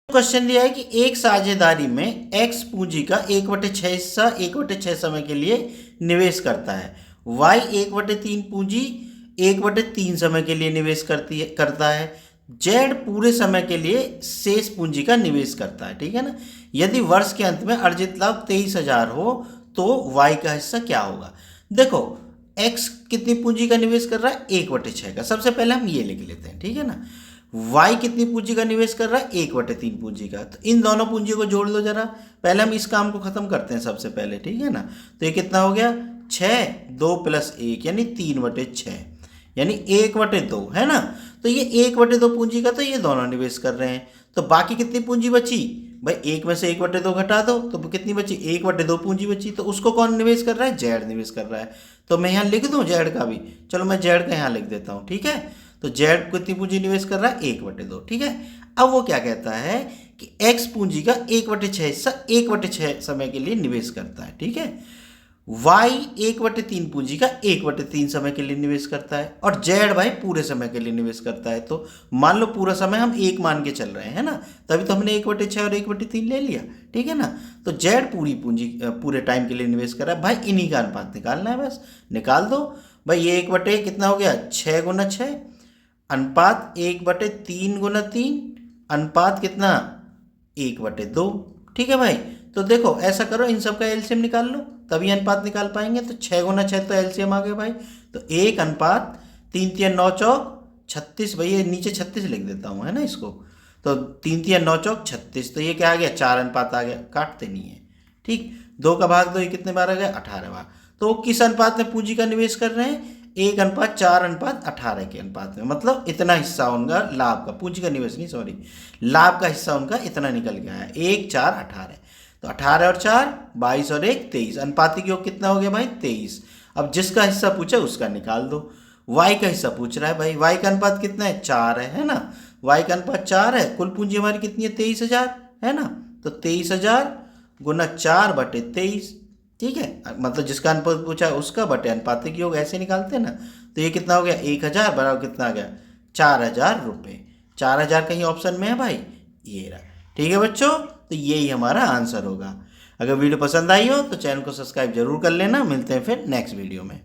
Question दिया है कि एक साझेदारी में एक्स पूंजी का 1/6 हिस्सा 1/6 समय के लिए निवेश करता है, वाई 1/3 पूंजी 1/3 समय के लिए निवेश करता है, जेड पूरे समय के लिए शेष पूंजी का निवेश करता है। ठीक है ना। यदि वर्ष के अंत में अर्जित लाभ 23,000 हो तो वाई का हिस्सा क्या होगा। देखो एक्स कितनी पूंजी का निवेश कर रहा है, 1/6 का। सबसे पहले हम ये लिख लेते हैं। ठीक है ना। वाई कितनी पूंजी का निवेश कर रहा है, 1/3 पूंजी का। तो इन दोनों पूंजी को जोड़ लो जरा। पहले हम इस काम को खत्म करते हैं सबसे पहले। ठीक है ना। तो ये कितना हो गया, 6, 2 + 1 यानी 3/6 यानी 1/2 है ना। तो ये 1/2 पूंजी का तो ये दोनों निवेश कर रहे हैं। तो बाकी कितनी पूंजी बची भाई, एक में से 1/2 घटा दो तो कितनी बची, 1/2 पूंजी बची। तो उसको कौन निवेश कर रहा है, जेड निवेश कर रहा है। तो मैं यहाँ लिख दूँ जेड का भी, चलो मैं जेड का यहाँ लिख देता हूँ। ठीक है। तो जेड कितनी पूंजी निवेश कर रहा है, 1/2। ठीक है। अब वो क्या कहता है कि एक्स पूंजी का 1/6 हिस्सा 1/6 समय के लिए निवेश करता है। ठीक है। वाई 1/3 पूंजी का 1/3 समय के लिए निवेश करता है, और जेड भाई पूरे समय के लिए निवेश करता है। तो मान लो पूरा समय हम 1 मान के चल रहे हैं ना, तभी तो हमने 1/6 और 1/3 ले लिया। ठीक है ना। तो जेड पूरी पूंजी पूरे टाइम के लिए निवेश कर रहा है। भाई इन्हीं का अनुपात निकालना है, बस निकाल दो। भाई ये 1/, कितना हो गया, 6 × 6 अनुपात 1/3 × 3 अनुपात कितना, 1/2। ठीक है भाई। तो देखो ऐसा करो, इन सब का एलसीएम निकाल लो तभी अनुपात निकाल पाएंगे। तो 6 × 6 तो एलसीएम आ गया भाई। तो 1 अनुपात 3 × 3 = 9 × 36। भाई ये नीचे 36 लिख देता हूँ है ना इसको। तो 3 × 3 = 9 × 36। तो ये क्या आ गया, 4 अनुपात आ गया, काटते नहीं है। ठीक, 2 का भाग 2 ये कितने बार आ गया, 18 बार। तो वो किस अनुपात में पूंजी का निवेश कर रहे हैं, 1:4:18 के अनुपात में। मतलब इतना हिस्सा उनका लाभ का, पूंजी का निवेश नहीं सॉरी, लाभ का हिस्सा उनका इतना निकल गया है, 1, 4, 18। तो 18 और 4 22 और 1 23। अनुपातिक योग कितना हो गया भाई, 23। अब जिसका हिस्सा पूछा उसका निकाल दो। वाई का हिस्सा पूछ रहा है भाई, वाई का अनुपात कितना है, 4 है ना। वाई का अनुपात 4 है, कुल पूंजी हमारी कितनी है, 23,000 है ना। तो 23,000 × 4/23। ठीक है। मतलब जिसका अनुपात पूछा है उसका बटे अनुपातिक योग, ऐसे निकालते हैं ना। तो ये कितना हो गया, 1,000 बराबर कितना आ गया, 4,000 रुपये। 4,000 कहीं ऑप्शन में है भाई, ये रहा। ठीक है बच्चों, तो यही हमारा आंसर होगा। अगर वीडियो पसंद आई हो तो चैनल को सब्सक्राइब जरूर कर लेना। मिलते हैं फिर नेक्स्ट वीडियो में।